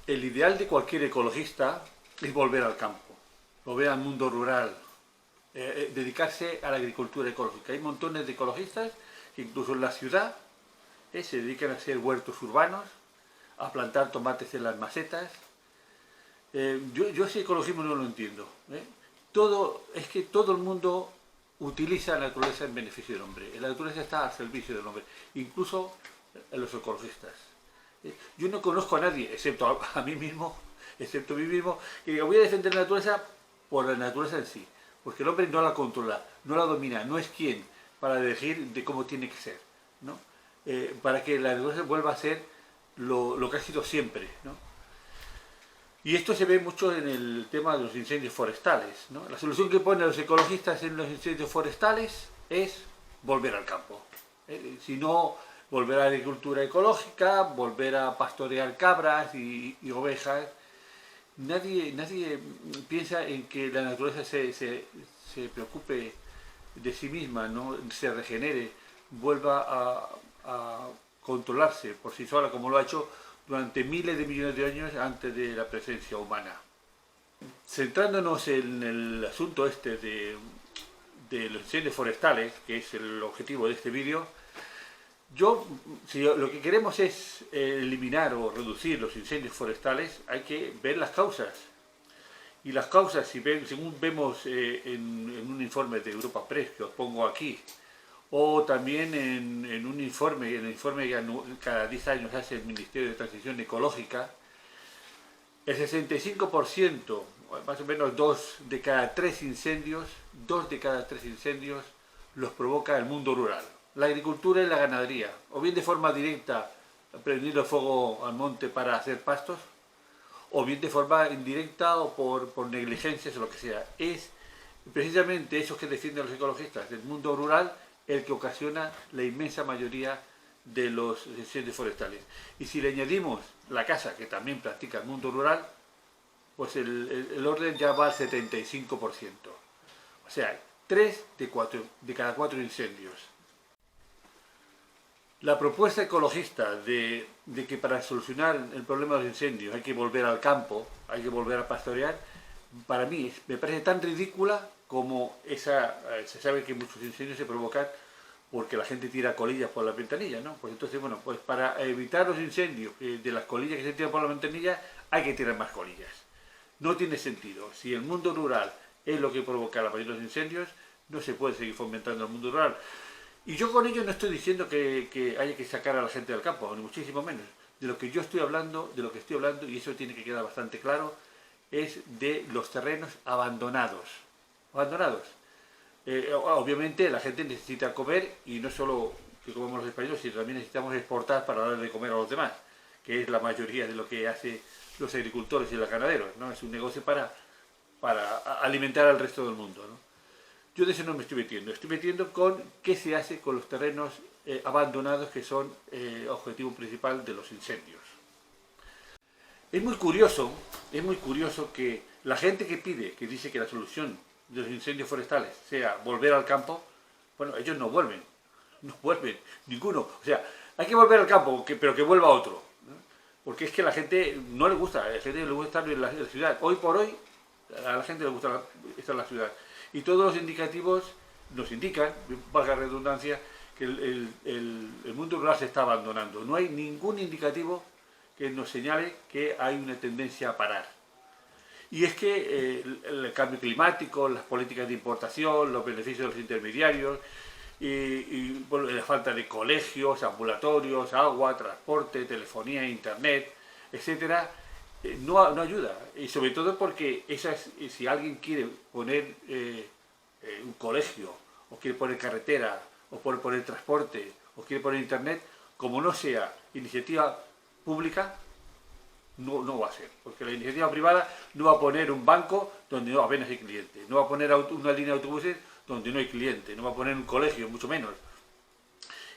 El ideal de cualquier ecologista es volver al campo, volver al mundo rural, dedicarse a la agricultura ecológica. Hay montones de ecologistas que incluso en la ciudad se dedican a hacer huertos urbanos, a plantar tomates en las macetas. Yo ese ecologismo no lo entiendo. Es que todo el mundo utiliza la naturaleza en beneficio del hombre. La naturaleza está al servicio del hombre, incluso los ecologistas. Yo no conozco a nadie, excepto a mí mismo, excepto a mí mismo, que diga voy a defender la naturaleza por la naturaleza en sí. Porque el hombre no la controla, no la domina, no es quien para elegir de cómo tiene que ser, ¿no? Para que la naturaleza vuelva a ser lo que ha sido siempre, ¿no? Y esto se ve mucho en el tema de los incendios forestales, ¿no? La solución que ponen los ecologistas en los incendios forestales es volver al campo. Si no, volver a la agricultura ecológica, volver a pastorear cabras y ovejas. Nadie piensa en que la naturaleza se preocupe de sí misma, ¿no? Se regenere, vuelva a controlarse por sí sola, como lo ha hecho durante miles de millones de años antes de la presencia humana. Centrándonos en el asunto este de los incendios forestales, que es el objetivo de este vídeo, si lo que queremos es eliminar o reducir los incendios forestales, hay que ver las causas. Y las causas, según vemos en un informe de Europa Press, que os pongo aquí, o también en un informe, el informe que cada 10 años hace el Ministerio de Transición Ecológica, el 65%, más o menos 2 de cada 3 incendios, los provoca el mundo rural. La agricultura y la ganadería, o bien de forma directa, prendiendo fuego al monte para hacer pastos, o bien de forma indirecta o por negligencias o lo que sea. Es precisamente eso que defienden los ecologistas del mundo rural el que ocasiona la inmensa mayoría de los incendios forestales. Y si le añadimos la caza, que también practica el mundo rural, pues el orden ya va al 75%. O sea, 3 de cada 4 incendios. La propuesta ecologista de que para solucionar el problema de los incendios hay que volver al campo, hay que volver a pastorear, para mí me parece tan ridícula como se sabe que muchos incendios se provocan porque la gente tira colillas por la ventanilla, ¿no? Pues entonces, bueno, pues para evitar los incendios de las colillas que se tiran por la ventanilla hay que tirar más colillas. No tiene sentido. Si el mundo rural es lo que provoca la mayoría de los incendios, no se puede seguir fomentando el mundo rural. Y yo con ello no estoy diciendo que haya que sacar a la gente del campo, ni muchísimo menos. De lo que yo estoy hablando, y eso tiene que quedar bastante claro, es de los terrenos abandonados. Obviamente la gente necesita comer, y no solo que comemos los españoles, sino también necesitamos exportar para darle de comer a los demás, que es la mayoría de lo que hacen los agricultores y los ganaderos, ¿no? Es un negocio para alimentar al resto del mundo, ¿no? Yo de eso no me estoy metiendo con qué se hace con los terrenos abandonados que son objetivo principal de los incendios. Es muy curioso que la gente que dice que la solución de los incendios forestales sea volver al campo, bueno, ellos no vuelven, ninguno. O sea, hay que volver al campo, pero que vuelva otro, ¿no? Porque es que a la gente no le gusta, a la gente le gusta estar en la ciudad. Hoy por hoy, a la gente le gusta estar en la ciudad. Y todos los indicativos nos indican, valga la redundancia, que el mundo rural se está abandonando. No hay ningún indicativo que nos señale que hay una tendencia a parar. Y es que el cambio climático, las políticas de importación, los beneficios de los intermediarios, bueno, la falta de colegios, ambulatorios, agua, transporte, telefonía, internet, etcétera, no ayuda. Y sobre todo porque si alguien quiere poner un colegio, o quiere poner carretera, o quiere poner transporte, o quiere poner internet, como no sea iniciativa pública, no va a ser, porque la iniciativa privada no va a poner un banco donde no apenas hay cliente, no va a poner una línea de autobuses donde no hay cliente, no va a poner un colegio, mucho menos.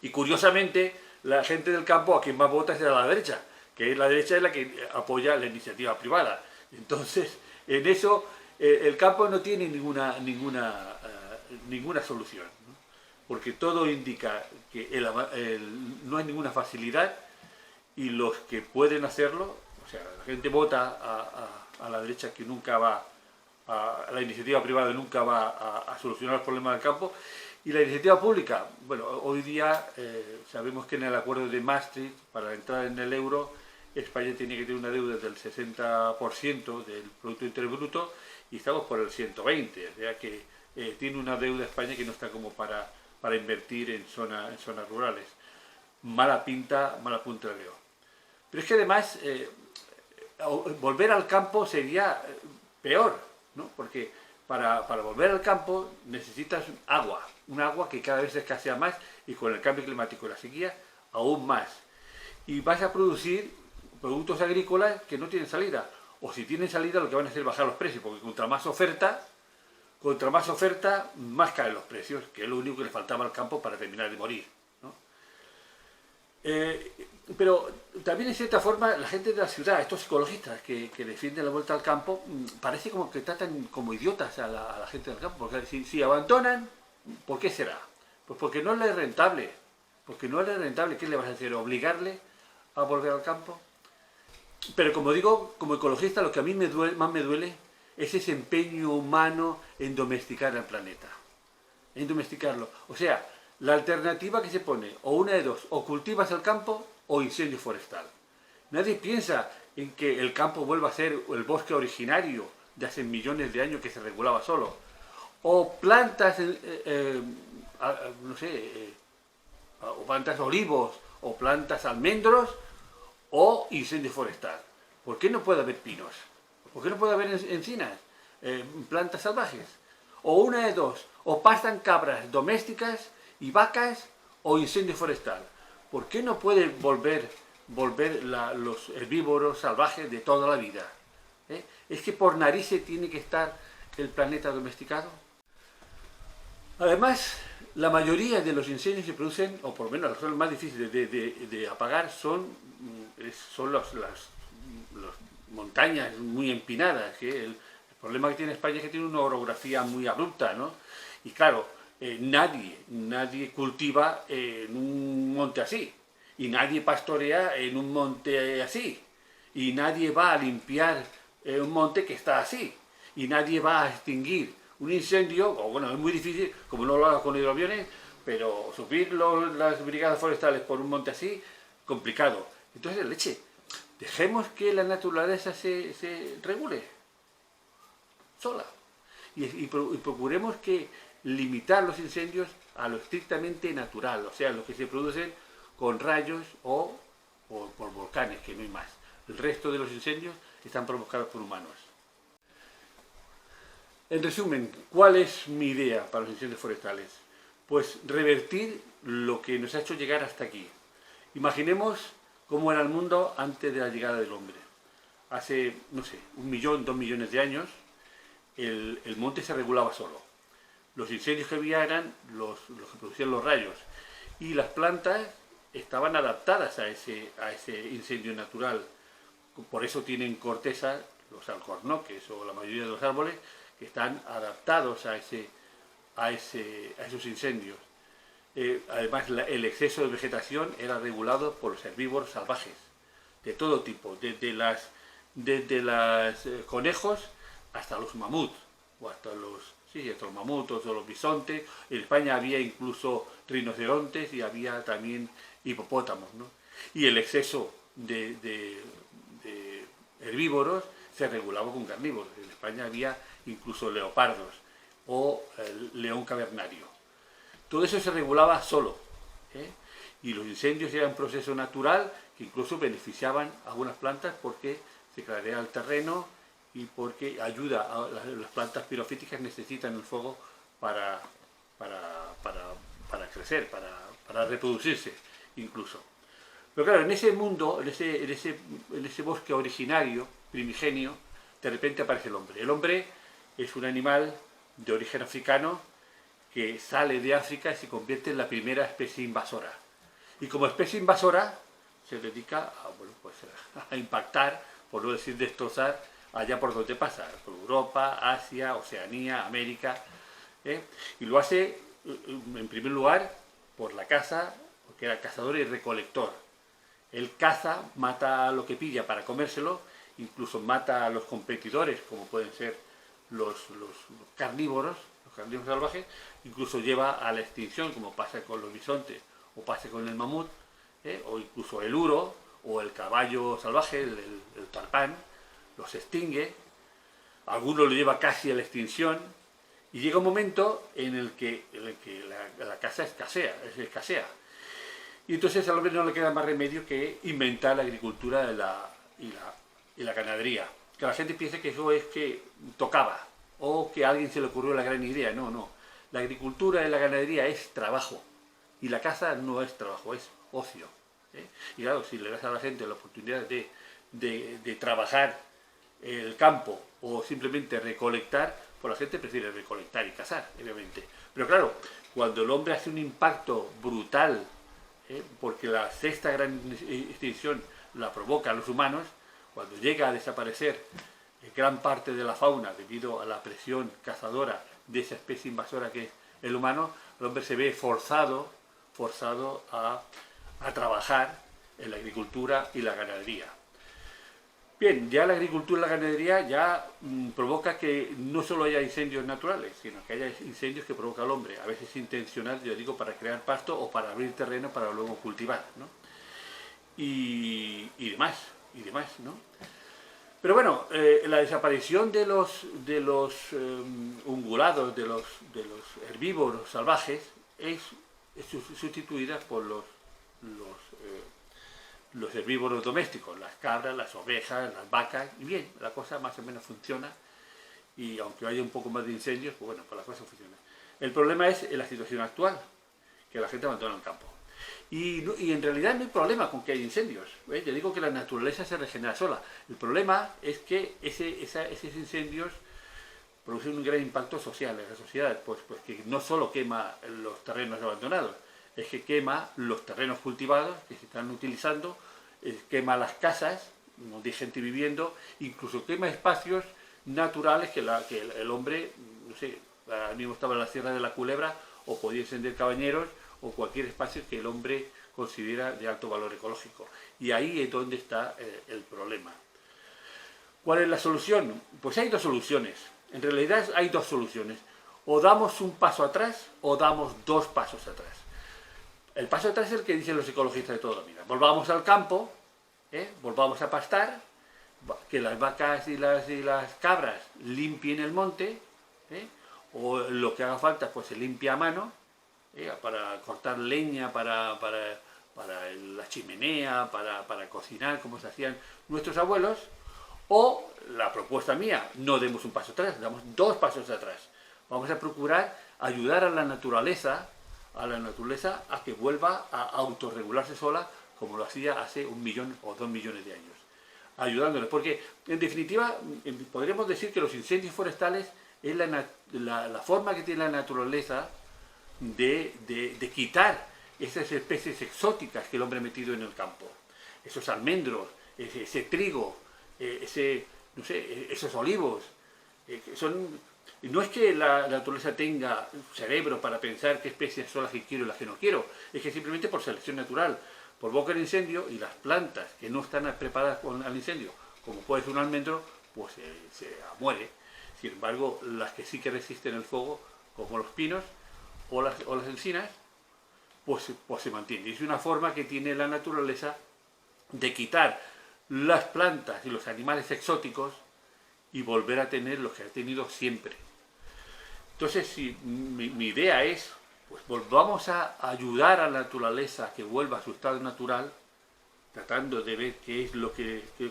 Y curiosamente, la gente del campo a quien más vota es a la derecha, que la derecha es la que apoya la iniciativa privada. Entonces, en eso, el campo no tiene ninguna solución, ¿no? Porque todo indica que no hay ninguna facilidad, y los que pueden hacerlo, O sea, la gente vota a la derecha, que nunca va, a la iniciativa privada nunca va a solucionar los problemas del campo. Y la iniciativa pública, bueno, hoy día sabemos que en el acuerdo de Maastricht, para entrar en el euro, España tiene que tener una deuda del 60% del Producto Interior Bruto y estamos por el 120%, o sea que tiene una deuda España que no está como para invertir en zonas rurales. Mala pinta, mala punta de leo. Pero es que además volver al campo sería peor, ¿no? Porque para volver al campo necesitas agua, un agua que cada vez escasea más y con el cambio climático y la sequía aún más. Y vas a producir productos agrícolas que no tienen salida, o si tienen salida lo que van a hacer es bajar los precios, porque contra más oferta, más caen los precios, que es lo único que le faltaba al campo para terminar de morir, ¿no? Pero también en cierta forma la gente de la ciudad, estos ecologistas que defienden la vuelta al campo, parece como que tratan como idiotas a la gente del campo, porque si abandonan, ¿por qué será? Pues porque no les es rentable, ¿qué le vas a hacer? ¿Obligarle a volver al campo? Pero como digo, como ecologista, lo que a mí más me duele es ese empeño humano en domesticar el planeta, en domesticarlo. O sea, la alternativa que se pone, o una de dos, o cultivas el campo o incendio forestal. Nadie piensa en que el campo vuelva a ser el bosque originario de hace millones de años que se regulaba solo. O plantas, o plantas olivos, o plantas almendros, o incendio forestal. ¿Por qué no puede haber pinos? ¿Por qué no puede haber encinas? Plantas salvajes. O una de dos, o pastan cabras domésticas y vacas, o incendio forestal. ¿Por qué no puede volver los herbívoros salvajes de toda la vida? ¿Es que por narices tiene que estar el planeta domesticado? Además, la mayoría de los incendios se producen, o por lo menos son los más difíciles de apagar, son las montañas muy empinadas. Que el problema que tiene España es que tiene una orografía muy abrupta, ¿no? Y claro, nadie cultiva en un monte así, y nadie pastorea en un monte así, y nadie va a limpiar un monte que está así, y nadie va a extinguir un incendio, o bueno, es muy difícil, como no lo haga con hidroaviones, pero subir las brigadas forestales por un monte así, complicado. Entonces, leche, dejemos que la naturaleza se regule sola, y procuremos que limitar los incendios a lo estrictamente natural, o sea, los que se producen con rayos o por volcanes, que no hay más. El resto de los incendios están provocados por humanos. En resumen, ¿cuál es mi idea para los incendios forestales? Pues revertir lo que nos ha hecho llegar hasta aquí. Imaginemos cómo era el mundo antes de la llegada del hombre. Hace, no sé, 1 millón, 2 millones de años, el monte se regulaba solo. Los incendios que había eran los que producían los rayos, y las plantas estaban adaptadas a ese incendio natural. Por eso tienen corteza, los alcornoques o la mayoría de los árboles, que están adaptados a esos incendios. Además, el exceso de vegetación era regulado por los herbívoros salvajes, de todo tipo, desde los conejos hasta los mamuts, o hasta los mamuts o los bisontes. En España había incluso rinocerontes y había también hipopótamos, ¿no? Y el exceso de herbívoros se regulaba con carnívoros. En España había incluso leopardos o el león cavernario. Todo eso se regulaba solo, y los incendios eran un proceso natural que incluso beneficiaban a algunas plantas porque se clarea el terreno y porque ayuda a las plantas pirofíticas, necesitan el fuego para crecer, para reproducirse incluso. Pero claro, en ese mundo, en ese bosque originario, primigenio, de repente aparece el hombre. El hombre es un animal de origen africano que sale de África y se convierte en la primera especie invasora. Y como especie invasora se dedica a impactar, por no decir destrozar, allá por donde pasa, por Europa, Asia, Oceanía, América, y lo hace en primer lugar por la caza, porque era cazador y recolector. Él caza, mata a lo que pilla para comérselo, incluso mata a los competidores, como pueden ser los carnívoros salvajes, incluso lleva a la extinción, como pasa con los bisontes, o pasa con el mamut, o incluso el uro, o el caballo salvaje, el tarpán, los extingue, algunos lo lleva casi a la extinción, y llega un momento en el que la caza escasea. Y entonces al hombre no le queda más remedio que inventar la agricultura y la ganadería. Que la gente piensa que eso es que tocaba, o que a alguien se le ocurrió la gran idea. No, no. La agricultura y la ganadería es trabajo, y la caza no es trabajo, es ocio. Y claro, si le das a la gente la oportunidad de trabajar el campo o simplemente recolectar, pues la gente prefiere recolectar y cazar, obviamente. Pero claro, cuando el hombre hace un impacto brutal, porque la sexta gran extinción la provocan los humanos, cuando llega a desaparecer gran parte de la fauna debido a la presión cazadora de esa especie invasora que es el humano, el hombre se ve forzado a trabajar en la agricultura y la ganadería. Bien, ya la agricultura y la ganadería ya provoca que no solo haya incendios naturales, sino que haya incendios que provoca el hombre, a veces intencional, yo digo, para crear pasto o para abrir terreno para luego cultivar, ¿no? Y demás, ¿no? Pero bueno, la desaparición de los ungulados, de los herbívoros salvajes, es sustituida por los herbívoros domésticos, las cabras, las ovejas, las vacas, y bien, la cosa más o menos funciona, y aunque haya un poco más de incendios, pues bueno, pues la cosa funciona. El problema es en la situación actual, que la gente abandona el campo. Y en realidad no hay problema con que haya incendios. Yo digo que la naturaleza se regenera sola. El problema es que esos incendios producen un gran impacto social en la sociedad, pues que no solo quema los terrenos abandonados, es que quema los terrenos cultivados que se están utilizando, quema las casas donde hay gente viviendo, incluso quema espacios naturales que el hombre, no sé, ahora mismo estaba en la Sierra de la Culebra, o podía encender Cabañeros, o cualquier espacio que el hombre considera de alto valor ecológico. Y ahí es donde está el problema. ¿Cuál es la solución? Pues hay dos soluciones. En realidad hay dos soluciones. O damos un paso atrás o damos dos pasos atrás. El paso atrás es el que dicen los ecologistas de toda la vida. Volvamos al campo, volvamos a pastar, que las vacas y las cabras limpien el monte, o lo que haga falta pues se limpia a mano, para cortar leña, para la chimenea, para cocinar como se hacían nuestros abuelos. O la propuesta mía, no demos un paso atrás, damos dos pasos atrás. Vamos a procurar ayudar a la naturaleza a que vuelva a autorregularse sola como lo hacía hace 1 millón o 2 millones de años. Ayudándole, porque en definitiva podríamos decir que los incendios forestales es la forma que tiene la naturaleza de quitar esas especies exóticas que el hombre ha metido en el campo. Esos almendros, ese trigo, no sé, esos olivos. No es que la naturaleza tenga cerebro para pensar qué especies son las que quiero y las que no quiero, es que simplemente por selección natural provoca el incendio y las plantas que no están preparadas al incendio, como puede ser un almendro, pues se muere. Sin embargo, las que sí que resisten el fuego, como los pinos o las encinas, pues se mantienen. Y es una forma que tiene la naturaleza de quitar las plantas y los animales exóticos y volver a tener lo que ha tenido siempre. Entonces, si mi idea es, pues volvamos a ayudar a la naturaleza a que vuelva a su estado natural, tratando de ver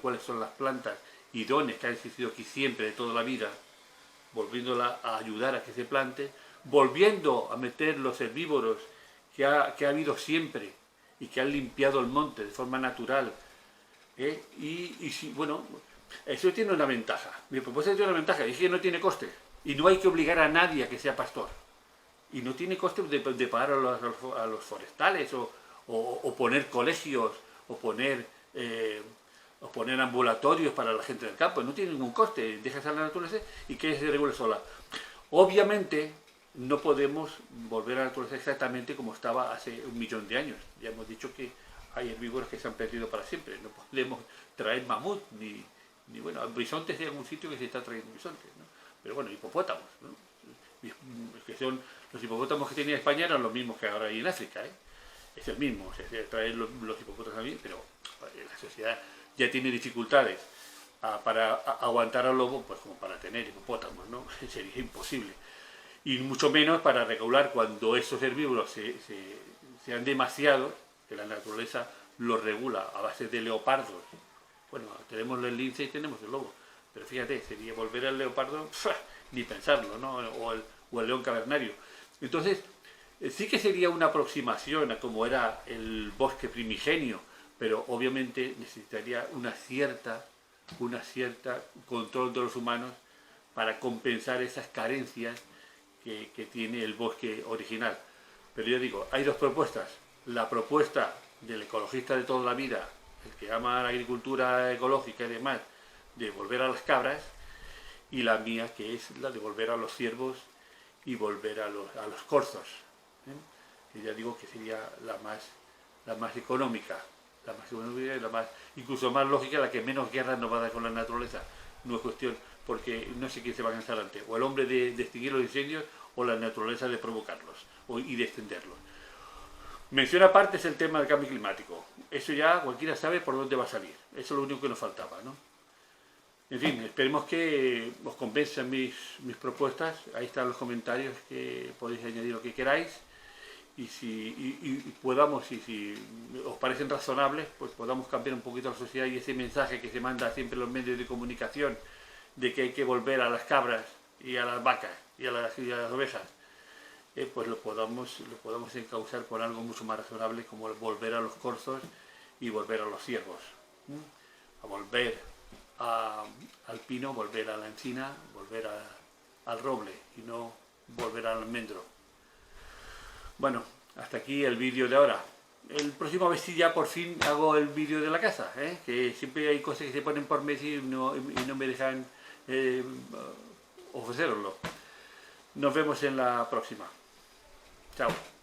cuáles son las plantas idóneas que han existido aquí siempre, de toda la vida, volviéndola a ayudar a que se plante, volviendo a meter los herbívoros que ha habido siempre y que han limpiado el monte de forma natural. Bueno, eso tiene una ventaja. Mi propuesta tiene una ventaja, es que no tiene coste. Y no hay que obligar a nadie a que sea pastor. Y no tiene coste de pagar a los forestales o poner colegios o poner ambulatorios para la gente del campo. No tiene ningún coste. Dejas a la naturaleza y que se regule sola. Obviamente no podemos volver a la naturaleza exactamente como estaba hace 1 millón de años. Ya hemos dicho que hay herbívoros que se han perdido para siempre. No podemos traer mamut, ni bueno, bisontes de algún sitio que se está trayendo bisontes, ¿no? Pero bueno, hipopótamos, ¿no? Que son los hipopótamos que tenía España eran los mismos que ahora hay en África, ¿eh? Es el mismo, o sea, traer los hipopótamos también, pero la sociedad ya tiene dificultades para aguantar al lobo, pues como para tener hipopótamos, ¿no? Sería imposible. Y mucho menos para regular cuando esos herbívoros sean demasiados, que la naturaleza los regula a base de leopardos. Bueno, tenemos el lince y tenemos el lobo, pero fíjate, sería volver al leopardo, ni pensarlo, ¿no? O el león cavernario. Entonces, sí que sería una aproximación a como era el bosque primigenio, pero obviamente necesitaría una cierta control de los humanos para compensar esas carencias que tiene el bosque original. Pero yo digo, hay dos propuestas. La propuesta del ecologista de toda la vida, el que ama la agricultura ecológica y demás, de volver a las cabras, y la mía, que es la de volver a los ciervos y volver a los corzos, ¿eh? Que ya digo que sería la más económica, y la más, incluso más lógica, la que menos guerra nos va a dar con la naturaleza. No es cuestión, porque no sé quién se va a cansar antes, o el hombre de extinguir los incendios, o la naturaleza de provocarlos y de extenderlos. Mención aparte es el tema del cambio climático. Eso ya cualquiera sabe por dónde va a salir. Eso es lo único que nos faltaba, ¿no? En fin, esperemos que os convenzan mis propuestas. Ahí están los comentarios, que podéis añadir lo que queráis. Y si podamos, y si os parecen razonables, pues podamos cambiar un poquito la sociedad, y ese mensaje que se manda siempre en los medios de comunicación de que hay que volver a las cabras y a las vacas y a las ovejas, pues lo podamos encauzar con algo mucho más razonable, como volver a los corzos y volver a los ciervos, a volver al pino, volver a la encina, volver al roble, y no volver al almendro. Bueno, hasta aquí el vídeo de ahora. El próximo vez sí ya por fin hago el vídeo de la casa, que siempre hay cosas que se ponen por medio y no me dejan ofreceroslo. Nos vemos en la próxima. Chao.